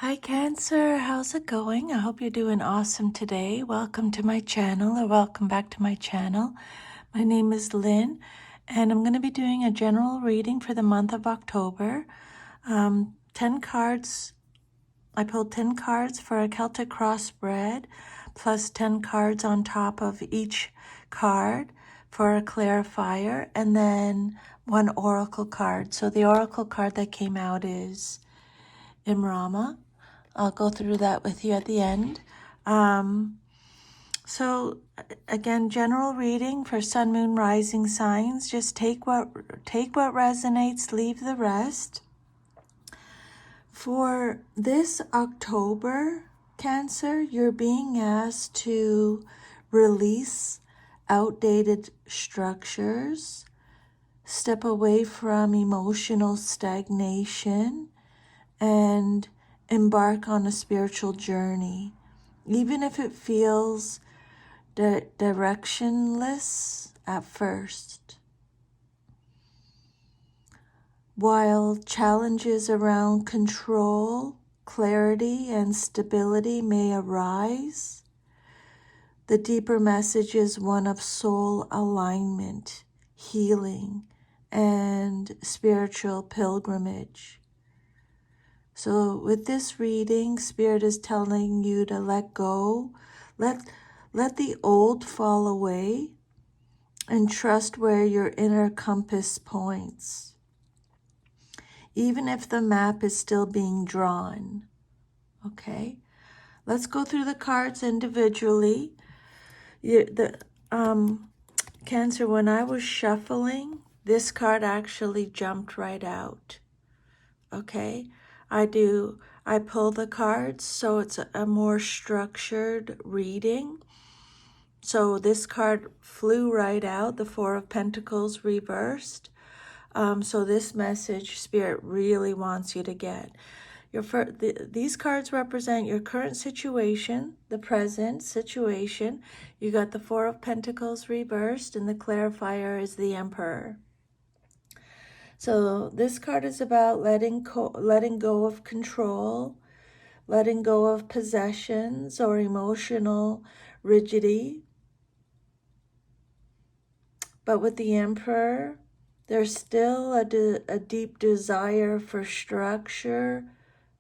Hi Cancer, how's it going? I hope you're doing awesome today. Welcome to my channel, or welcome back to my channel. My name is Lynn, and I'm going to be doing a general reading for the month of October. 10 cards. I pulled 10 cards for a Celtic crossbreed, plus 10 cards on top of each card for a clarifier, and then one oracle card. So the oracle card that came out is Imrama. I'll go through that with you at the end. So again, general reading for sun, moon, rising signs. Just take what resonates, leave the rest. For this October, Cancer, you're being asked to release outdated structures, step away from emotional stagnation, and embark on a spiritual journey, even if it feels directionless at first. While challenges around control, clarity, and stability may arise, the deeper message is one of soul alignment, healing, and spiritual pilgrimage. So with this reading, Spirit is telling you to let go, let the old fall away, and trust where your inner compass points, even if the map is still being drawn. Okay, let's go through the cards individually. Cancer, when I was shuffling, this card actually jumped right out. Okay, I pull the cards so it's a more structured reading. So this card flew right out, the Four of Pentacles reversed. So this message Spirit really wants you to get. These cards represent your current situation, the present situation. You got the Four of Pentacles reversed, and the clarifier is the Emperor. So this card is about letting go of control, letting go of possessions or emotional rigidity. But with the Emperor, there's still a deep desire for structure,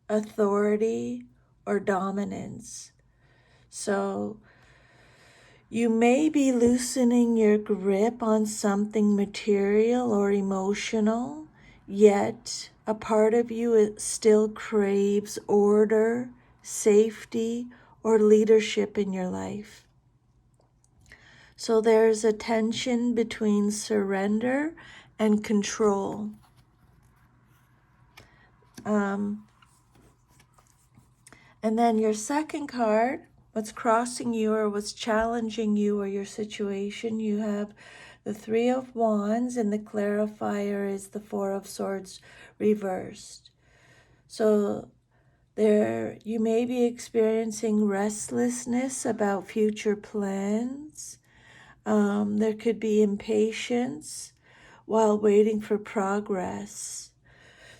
authority, or dominance. So you may be loosening your grip on something material or emotional, yet a part of you still craves order, safety, or leadership in your life. So there's a tension between surrender and control. And then your second card, what's crossing you or what's challenging you or your situation, you have the Three of Wands, and the clarifier is the Four of Swords reversed. So you may be experiencing restlessness about future plans. There could be impatience while waiting for progress.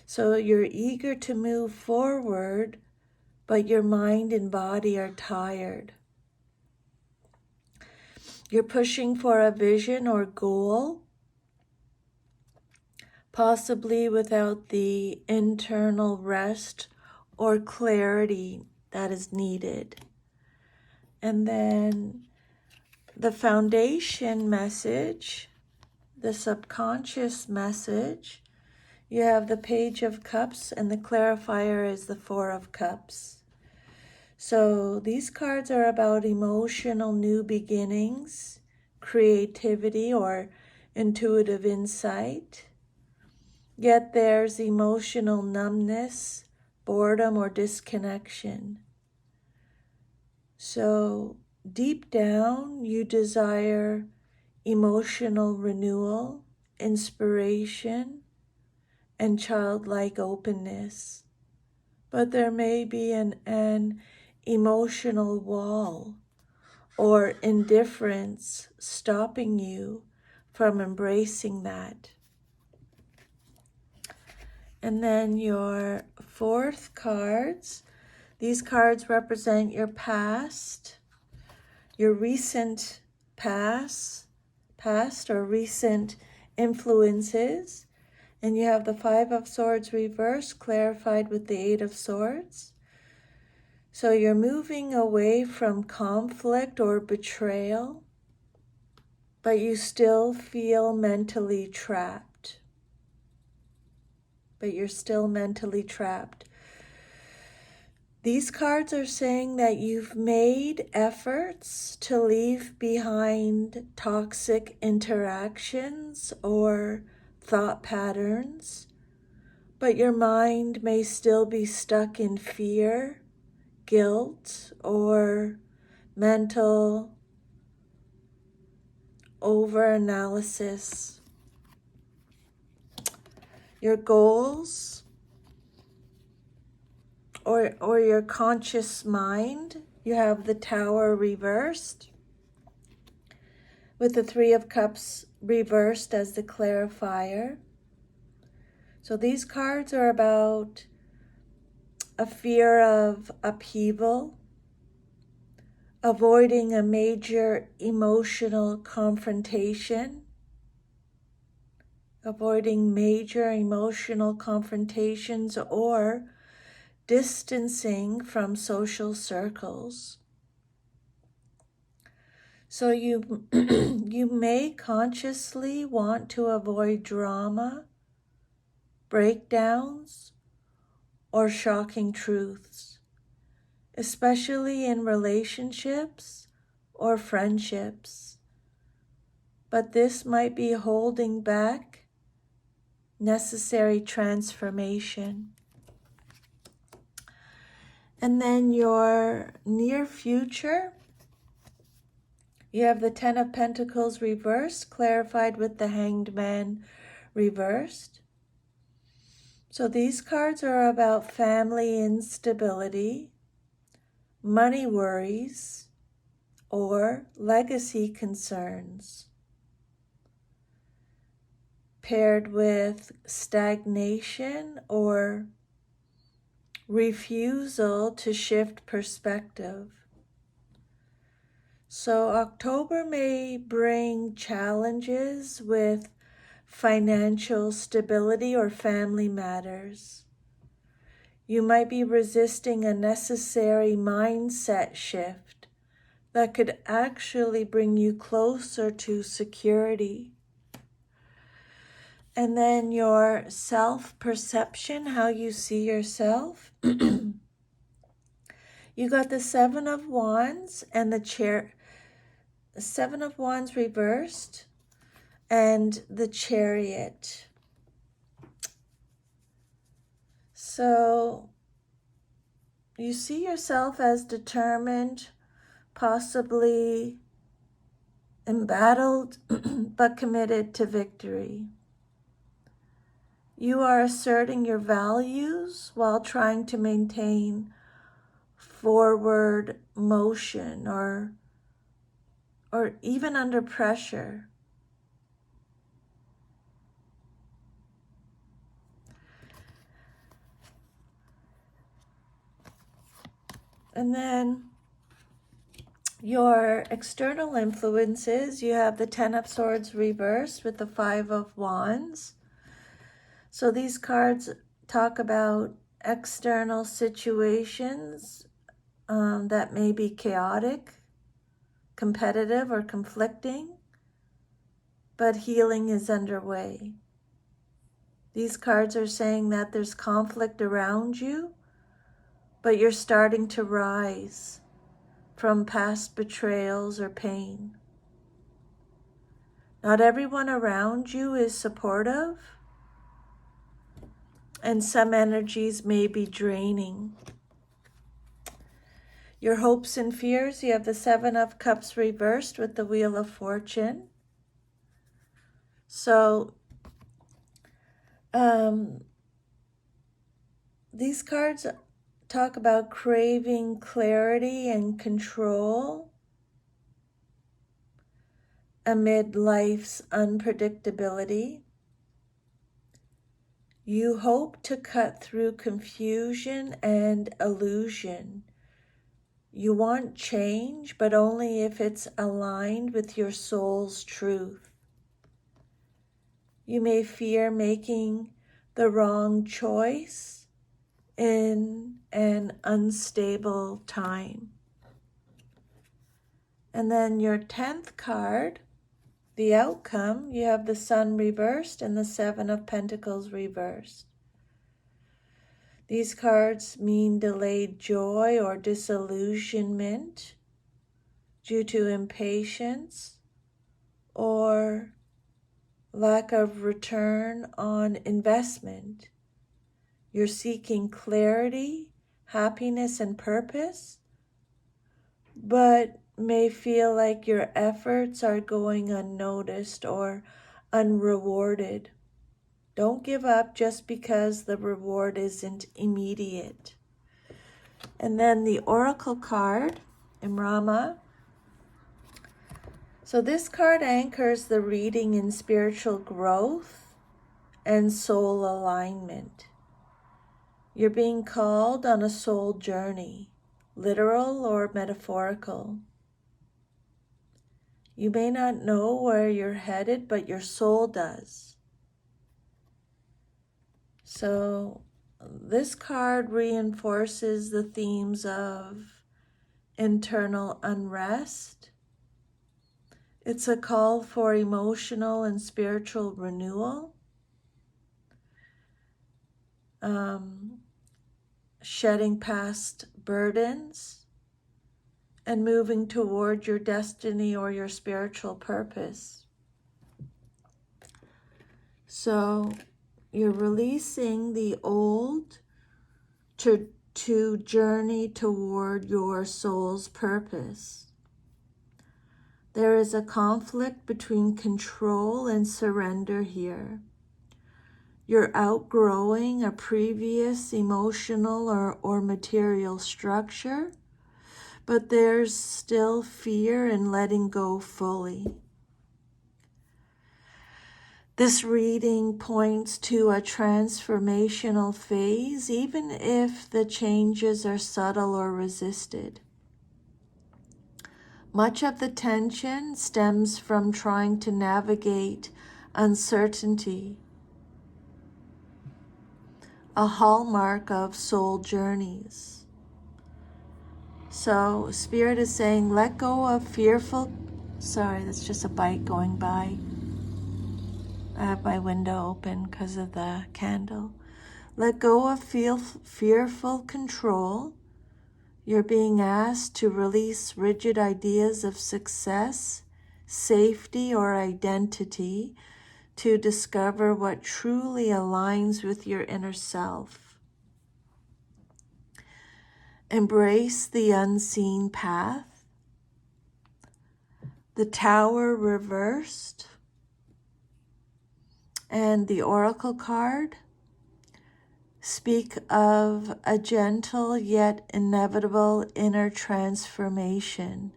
So you're eager to move forward, but your mind and body are tired. You're pushing for a vision or goal, possibly without the internal rest or clarity that is needed. And then the foundation message, the subconscious message, you have the Page of Cups, and the clarifier is the Four of Cups. So these cards are about emotional new beginnings, creativity, or intuitive insight. Yet there's emotional numbness, boredom, or disconnection. So deep down, you desire emotional renewal, inspiration, and childlike openness. But there may be an emotional wall or indifference stopping you from embracing that. And then your fourth cards, These cards represent your past, your recent past or recent influences. And you have the Five of Swords reversed, clarified with the Eight of Swords. So you're moving away from conflict or betrayal, but you still feel mentally trapped. These cards are saying that you've made efforts to leave behind toxic interactions or thought patterns, but your mind may still be stuck in fear, guilt, or mental over-analysis. Your goals or your conscious mind, you have the Tower reversed with the Three of Cups reversed as the clarifier. So these cards are about a fear of upheaval, avoiding a major emotional confrontations, or distancing from social circles. So you you may consciously want to avoid drama, breakdowns, or shocking truths, especially in relationships or friendships. But this might be holding back necessary transformation. And then your near future, you have the Ten of Pentacles reversed, clarified with the Hanged Man reversed. So these cards are about family instability, money worries, or legacy concerns, paired with stagnation or refusal to shift perspective. So October may bring challenges with financial stability or family matters. You might be resisting a necessary mindset shift that could actually bring you closer to security. And then your self-perception, how you see yourself. You got the Seven of Wands and the Seven of Wands reversed and the Chariot. So you see yourself as determined, possibly embattled, but committed to victory. You are asserting your values while trying to maintain forward motion or even under pressure. And then your external influences, you have the Ten of Swords reversed with the Five of Wands. So these cards talk about external situations that may be chaotic, competitive, or conflicting, but healing is underway. These cards are saying that there's conflict around you, but you're starting to rise from past betrayals or pain. Not everyone around you is supportive, and some energies may be draining. Your hopes and fears, you have the Seven of Cups reversed with the Wheel of Fortune. So these cards talk about craving clarity and control amid life's unpredictability. You hope to cut through confusion and illusion. You want change, but only if it's aligned with your soul's truth. You may fear making the wrong choice in an unstable time. And then your 10th card, the outcome, you have the Sun reversed and the Seven of Pentacles reversed. These cards mean delayed joy or disillusionment due to impatience or lack of return on investment. You're seeking clarity, happiness, and purpose, but may feel like your efforts are going unnoticed or unrewarded. Don't give up just because the reward isn't immediate. And then the Oracle card, Imrama. So this card anchors the reading in spiritual growth and soul alignment. You're being called on a soul journey, literal or metaphorical. You may not know where you're headed, but your soul does. So this card reinforces the themes of internal unrest. It's a call for emotional and spiritual renewal, shedding past burdens, and moving toward your destiny or your spiritual purpose. So you're releasing the old to journey toward your soul's purpose. There is a conflict between control and surrender here. You're outgrowing a previous emotional or material structure, but there's still fear in letting go fully. This reading points to a transformational phase, even if the changes are subtle or resisted. Much of the tension stems from trying to navigate uncertainty, a hallmark of soul journeys. So Spirit is saying, let go of fearful, sorry, that's just a bike going by. I have my window open because of the candle. Let go of fearful control. You're being asked to release rigid ideas of success, safety, or identity to discover what truly aligns with your inner self. Embrace the unseen path. The Tower reversed and the Oracle card speak of a gentle yet inevitable inner transformation.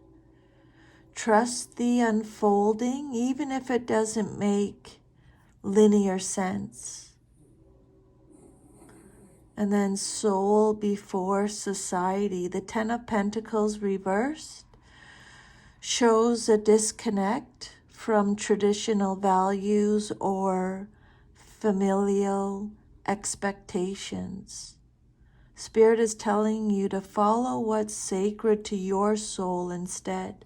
Trust the unfolding, even if it doesn't make linear sense. And then soul before society. The Ten of Pentacles reversed shows a disconnect from traditional values or familial expectations. Spirit is telling you to follow what's sacred to your soul instead.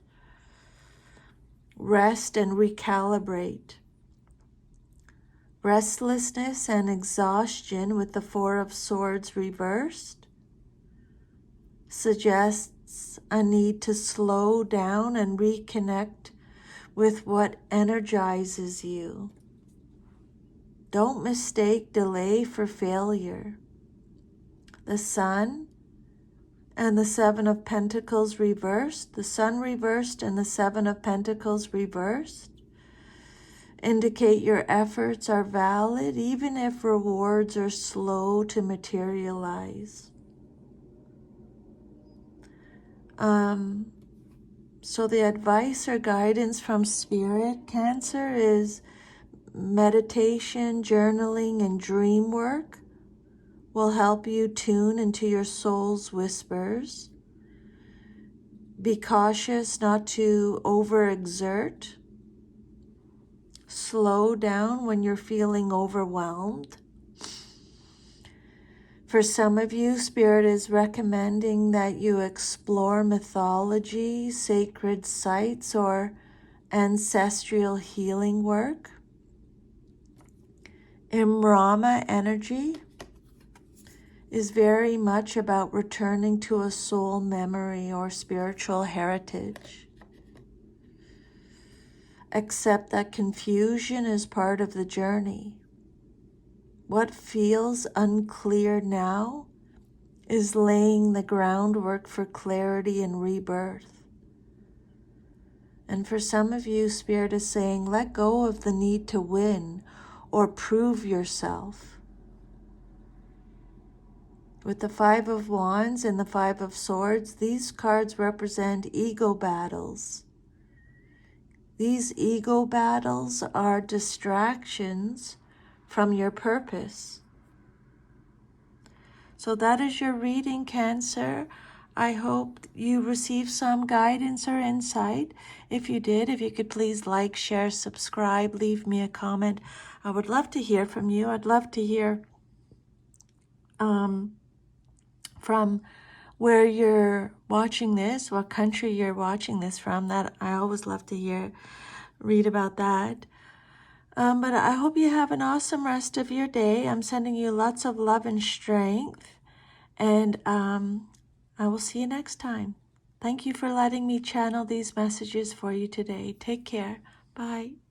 Rest and recalibrate. Restlessness and exhaustion with the Four of Swords reversed suggests a need to slow down and reconnect with what energizes you. Don't mistake delay for failure. The Sun and the Seven of Pentacles reversed, the Sun reversed and the Seven of Pentacles reversed, indicate your efforts are valid even if rewards are slow to materialize. So the advice or guidance from Spirit, Cancer, is meditation, journaling, and dream work will help you tune into your soul's whispers. Be cautious not to overexert. Slow down when you're feeling overwhelmed. For some of you, Spirit is recommending that you explore mythology, sacred sites, or ancestral healing work. Imrama energy is very much about returning to a soul memory or spiritual heritage. Accept that confusion is part of the journey. What feels unclear now is laying the groundwork for clarity and rebirth. And for some of you, Spirit is saying, let go of the need to win or prove yourself. With the Five of Wands and the Five of Swords, these cards represent ego battles. These ego battles are distractions from your purpose. So that is your reading, Cancer. I hope you received some guidance or insight. If you did, if you could please like, share, subscribe, leave me a comment. I would love to hear from you. I'd love to hear from where you're watching this, what country you're watching this from. That I always love to read about that. But I hope you have an awesome rest of your day. I'm sending you lots of love and strength. And I will see you next time. Thank you for letting me channel these messages for you today. Take care. Bye.